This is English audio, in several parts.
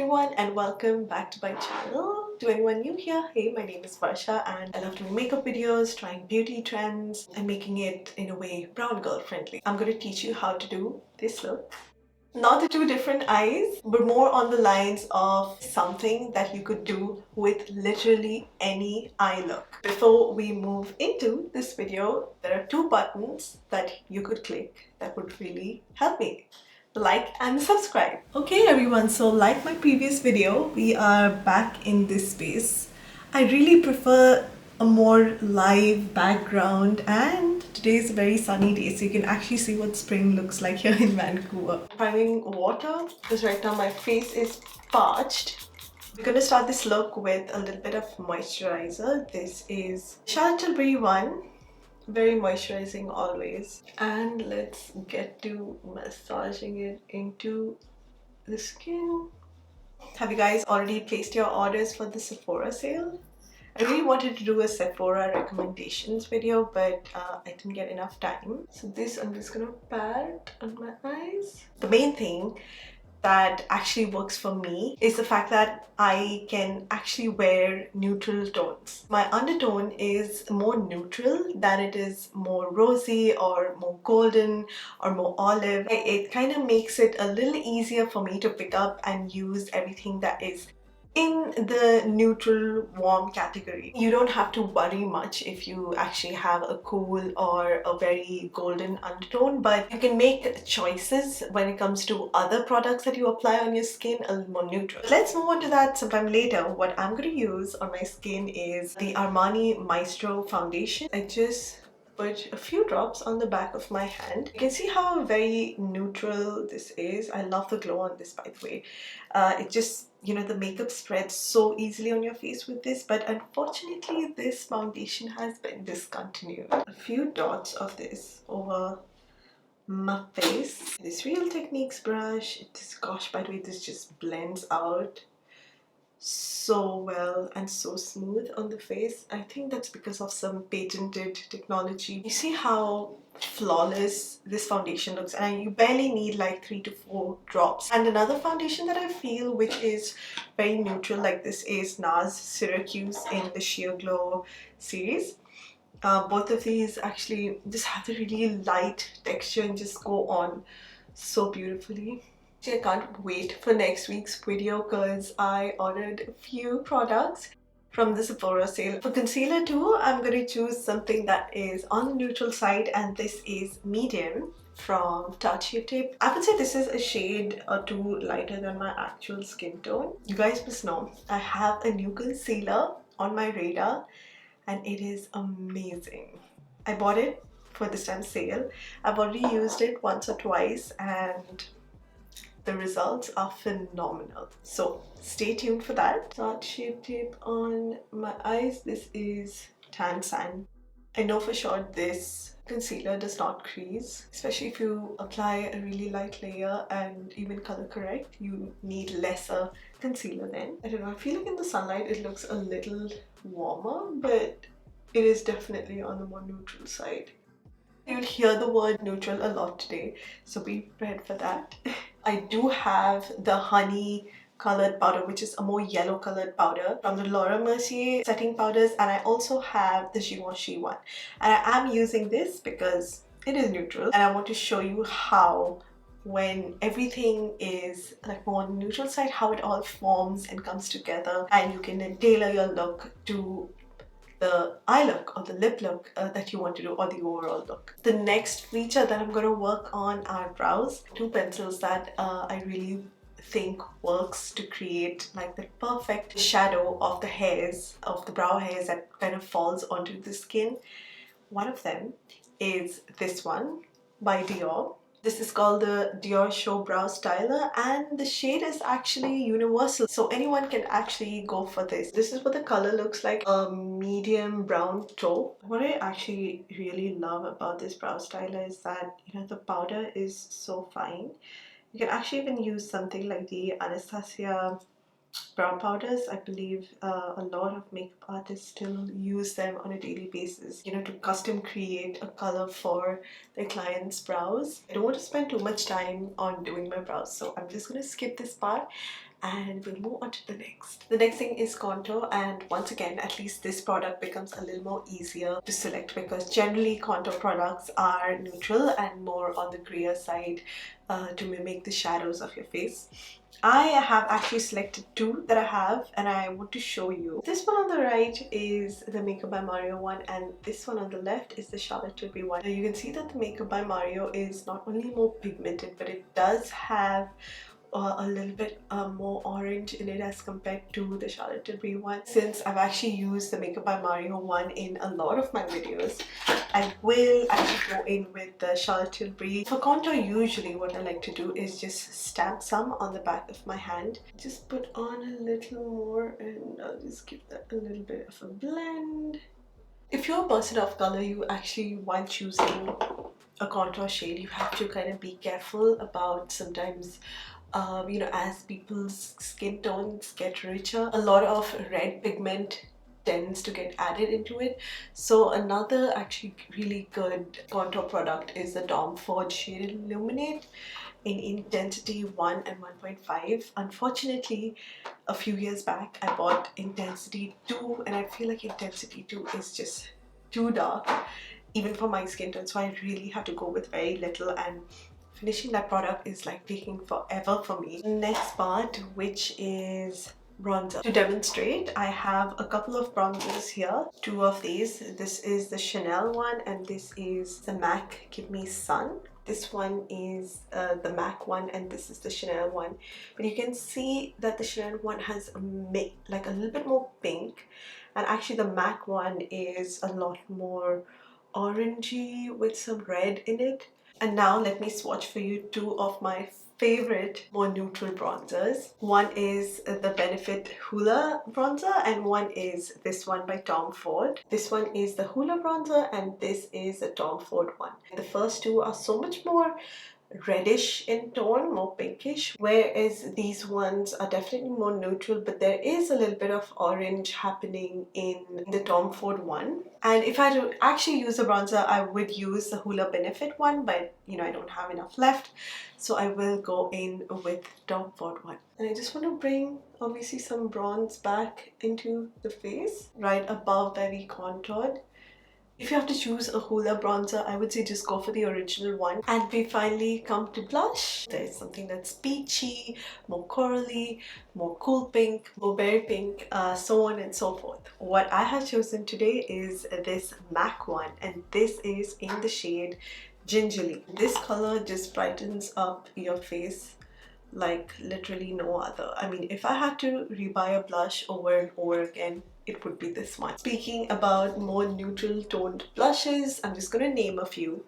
everyone and welcome back to my channel. To anyone new here, hey, my name is Varsha and I love doing makeup videos, trying beauty trends and making it in a way brown girl friendly. I'm going to teach you how to do this look. Not the two different eyes, but more on the lines of something that you could do with literally any eye look. Before we move into this video, there are two buttons that you could click that would really help me. Like and subscribe. Okay everyone, so like my previous video, we are back in this space. I really prefer a more live background and today is a very sunny day, so you can actually see what spring looks like here in Vancouver. Priming water because right now my face is parched. We're going to start this look with a little bit of moisturizer. This is Tilbury one. Very moisturizing always. And let's get to massaging it into the skin. Have you guys already placed your orders for the Sephora sale? I really wanted to do a Sephora recommendations video, but I didn't get enough time. So this I'm just gonna pat on my eyes. The main thing that actually works for me is the fact that I can actually wear neutral tones. My undertone is more neutral than it is more rosy or more golden or more olive. It kind of makes it a little easier for me to pick up and use everything that is in the neutral warm category. You don't have to worry much if you actually have a cool or a very golden undertone, but you can make choices when it comes to other products that you apply on your skin a little more neutral. Let's move on to that sometime later. What I'm going to use on my skin is the Armani Maestro foundation. I just put a few drops on the back of my hand. You can see how very neutral this is. I love the glow on this, by the way. It just, you know, the makeup spreads so easily on your face with this, but unfortunately this foundation has been discontinued. A few dots of this over my face. This Real Techniques brush, gosh, by the way, this just blends out so well and so smooth on the face. I think that's because of some patented technology. You see how flawless this foundation looks, and you barely need like 3 to 4 drops. And another foundation that I feel which is very neutral like this is NARS Syracuse in the Sheer Glow series. Both of these actually just have a really light texture and just go on so beautifully. I can't wait for next week's video because I ordered a few products from the Sephora sale. For concealer too, I'm going to choose something that is on the neutral side, and this is medium from TARTE. I would say this is a shade or two lighter than my actual skin tone. You guys must know I have a new concealer on my radar and it is amazing. I bought it for this time sale. I've already used it once or twice and the results are phenomenal. So stay tuned for that. Start Shape Tape on my eyes. This is Tan Sand. I know for sure this concealer does not crease, especially if you apply a really light layer and even color correct. You need lesser concealer then. I don't know, I feel like in the sunlight it looks a little warmer, but it is definitely on the more neutral side. You'll hear the word neutral a lot today, so be prepared for that. I do have the honey colored powder, which is a more yellow colored powder from the Mercier setting powders, and I also have the Giorgio one. And I am using this because it is neutral, and I want to show you how when everything is like more on the neutral side, how it all forms and comes together, and you can then tailor your look to the eye look or the lip look that you want to do, or the overall look. The next feature that I'm going to work on are brows. Two pencils that I really think works to create like the perfect shadow of the hairs, of the brow hairs that kind of falls onto the skin. One of them is this one by Dior. This is called the Diorshow Brow Styler, and the shade is actually universal, so anyone can actually go for this. This is what the color looks like, a medium brown taupe. What I actually really love about this brow styler is that, you know, the powder is so fine. You can actually even use something like the Anastasia brow powders. I believe a lot of makeup artists still use them on a daily basis, you know, to custom create a color for their clients' brows. I don't want to spend too much time on doing my brows, so I'm just going to skip this part and we'll move on to the next. The next thing is contour, and once again, at least this product becomes a little more easier to select because generally contour products are neutral and more on the grayer side to mimic the shadows of your face. I have actually selected two that I have and I want to show you. This one on the right is the Makeup by Mario one, and this one on the left is the Charlotte Tilbury one. Now you can see that the Makeup by Mario is not only more pigmented, but it does have a little bit more orange in it as compared to the Charlotte Tilbury one. Since I've actually used the Makeup by Mario one in a lot of my videos, I will actually go in with the Charlotte Tilbury. For contour, usually what I like to do is just stamp some on the back of my hand. Just put on a little more and I'll just give that a little bit of a blend. If you're a person of color, you actually, while choosing a contour shade, you have to kind of be careful about sometimes you know, as people's skin tones get richer, a lot of red pigment tends to get added into it. So another actually really good contour product is the Tom Ford Shaded Illuminate in intensity 1 and 1.5. Unfortunately, a few years back I bought intensity 2 and I feel like intensity 2 is just too dark even for my skin tone, so I really have to go with very little, and finishing that product is like taking forever for me. Next part, which is bronzer. To demonstrate, I have a couple of bronzers here. Two of these. This is the Chanel one and this is the MAC Give Me Sun. This one is the MAC one and this is the Chanel one. But you can see that the Chanel one has like a little bit more pink, and actually the MAC one is a lot more orangey with some red in it. And now let me swatch for you two of my favorite more neutral bronzers. One is the Benefit Hoola bronzer and one is this one by Tom Ford. This one is the Hoola bronzer and this is the Tom Ford one. The first two are so much more reddish in tone, more pinkish, whereas these ones are definitely more neutral, but there is a little bit of orange happening in the Tom Ford one. And if I had to actually use a bronzer, I would use the Hoola Benefit one, but you know, I don't have enough left, so I will go in with Tom Ford one. And I just want to bring obviously some bronze back into the face, right above where we contoured. If you have to choose a Hoola bronzer, I would say just go for the original one. And we finally come to blush. There is something that's peachy, more corally, more cool pink, more berry pink, so on and so forth. What I have chosen today is this MAC one, and this is in the shade Gingerly. This color just brightens up your face like literally no other. I mean, if I had to rebuy a blush over and over again, it would be this one. Speaking about more neutral toned blushes, I'm just gonna name a few.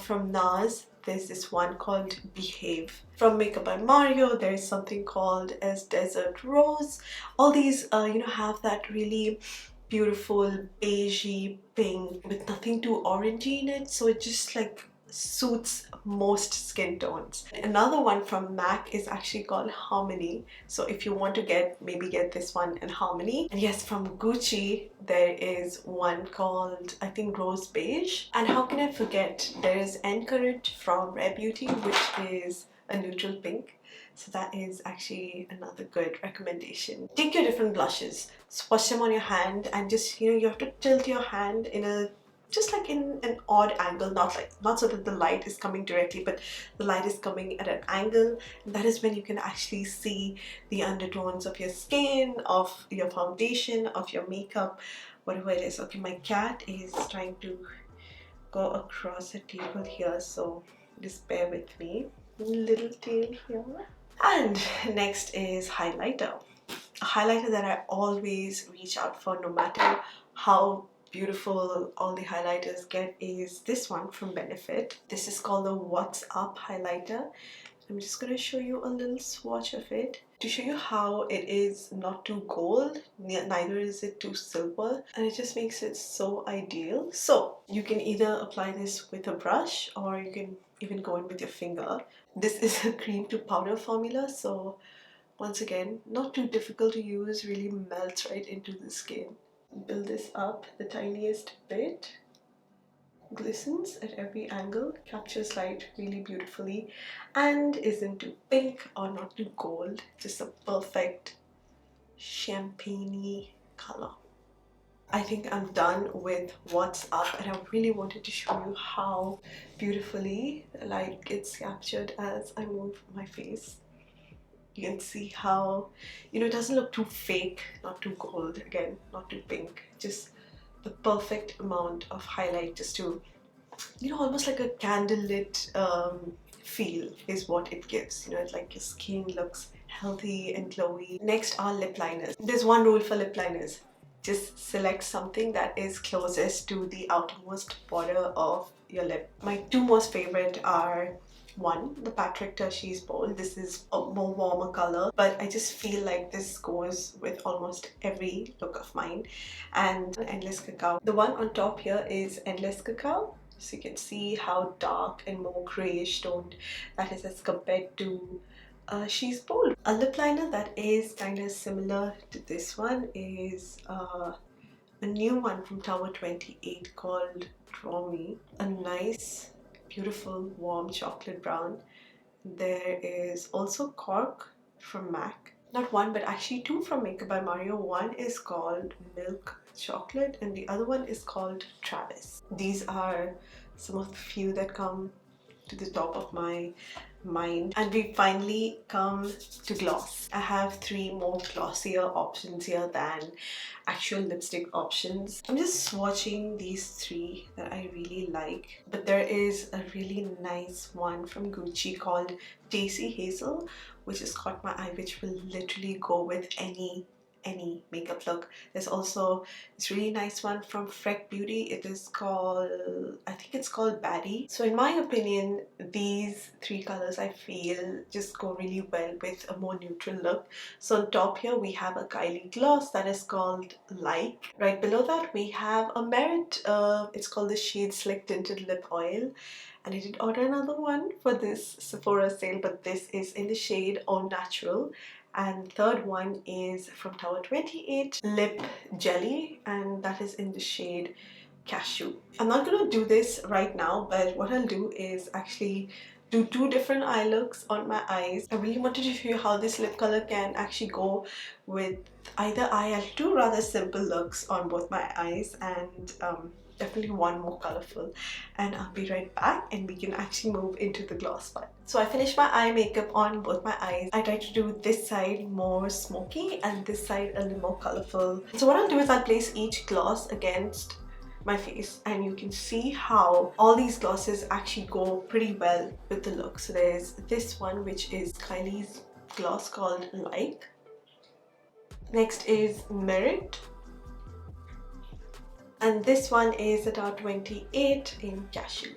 From NARS, there's this one called Behave. From Makeup by Mario, there is something called as Desert Rose. All these, you know, have that really beautiful beigey pink with nothing too orangey in it, so it just like suits most skin tones. Another one from MAC is actually called Harmony, so if you want to maybe get this one in Harmony. And yes, from Gucci there is one called, I think, Rose Beige. And how can I forget, there is Encourage from Rare Beauty, which is a neutral pink. So that is actually another good recommendation. Take your different blushes, swatch them on your hand, and just, you know, you have to tilt your hand in a just like in an odd angle, not so that the light is coming directly, but the light is coming at an angle, and that is when you can actually see the undertones of your skin, of your foundation, of your makeup, whatever it is. Okay, my cat is trying to go across the table here, so just bear with me. Little tail here. And next is highlighter. A highlighter that I always reach out for no matter how beautiful all the highlighters get is this one from Benefit. This is called the What's Up highlighter. I'm just going to show you a little swatch of it to show you how it is not too gold, neither is it too silver, and it just makes it so ideal. So you can either apply this with a brush or you can even go in with your finger. This is a cream to powder formula, so once again, not too difficult to use, really melts right into the skin. Build this up the tiniest bit. glistens at every angle, captures light really beautifully, and isn't too pink or not too gold, just a perfect champagne-y color. I think I'm done with what's up, and I really wanted to show you how beautifully the light gets captured as I move my face. You can see how, it doesn't look too fake, not too gold, again, not too pink, just the perfect amount of highlight just to, almost like a candlelit feel is what it gives. It's like your skin looks healthy and glowy. Next are lip liners. There's one rule for lip liners. Just select something that is closest to the outermost border of your lip. My two most favorite are, one, the Patrick Terti's Bold. This is a more warmer color, but I just feel like this goes with almost every look of mine. And Endless Cacao. The one on top here is Endless Cacao. So you can see how dark and more grayish toned that is as compared to She's Bold. A lip liner that is kind of similar to this one is a new one from Tower 28 called Draw Me. A nice, beautiful, warm chocolate brown. There is also Cork from M.A.C. Not one, but actually two from Makeup by Mario. One is called Milk Chocolate and the other one is called Travis. These are some of the few that come to the top of my mind. And we finally come to gloss. I have three more glossier options here than actual lipstick options. I'm just swatching these three that I really like, but there is a really nice one from Gucci called Daisy Hazel, which has caught my eye, which will literally go with any makeup look. There's also this really nice one from FRECK Beauty. It is called, I think it's called Baddie. So in my opinion, these three colors I feel just go really well with a more neutral look. So on top here we have a Kylie gloss that is called Like. Right below that we have a Merit, it's called the Shade Slick Tinted Lip Oil. And I did order another one for this Sephora sale, but this is in the shade Au Natural. And third one is from Tower 28 Lip Jelly, and that is in the shade Cashew. I'm not gonna do this right now, but what I'll do is actually do two different eye looks on my eyes. I really wanted to show you how this lip color can actually go with either eye. I'll do rather simple looks on both my eyes and definitely one more colorful, and I'll be right back and we can actually move into the gloss part. So I finished my eye makeup on both my eyes. I tried to do this side more smoky and this side a little more colorful. So what I'll do is I'll place each gloss against my face and you can see how all these glosses actually go pretty well with the look. So there's this one which is Kylie's gloss called Like. Next is Merit. And this one is the Tower 28 in Cashew.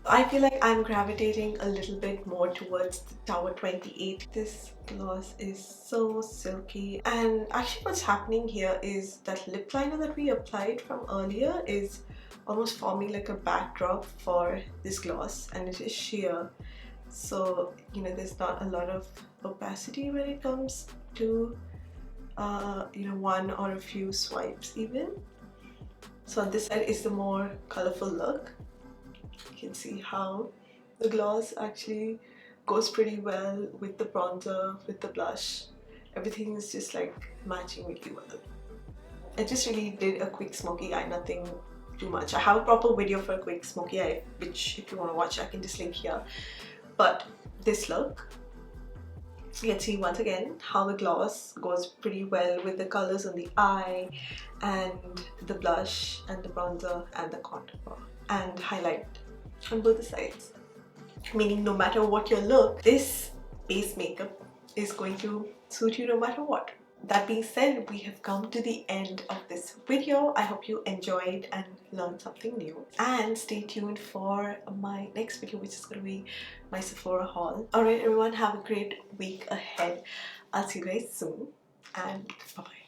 I feel like I'm gravitating a little bit more towards the Tower 28. This gloss is so silky, and actually what's happening here is that lip liner that we applied from earlier is almost forming like a backdrop for this gloss, and it is sheer. So there's not a lot of opacity when it comes to one or a few swipes even. So on this side is the more colorful look. You can see how the gloss actually goes pretty well with the bronzer, with the blush. Everything is just like matching really well. I just really did a quick smoky eye, nothing too much. I have a proper video for a quick smoky eye, which if you want to watch I can just link here. But this look, you can see once again how the gloss goes pretty well with the colors on the eye and the blush and the bronzer and the contour and highlight on both the sides. Meaning no matter what your look, this base makeup is going to suit you no matter what. That being said, we have come to the end of this video. I hope you enjoyed and learned something new. And stay tuned for my next video, which is going to be my Sephora haul. Alright everyone, have a great week ahead. I'll see you guys soon and bye bye.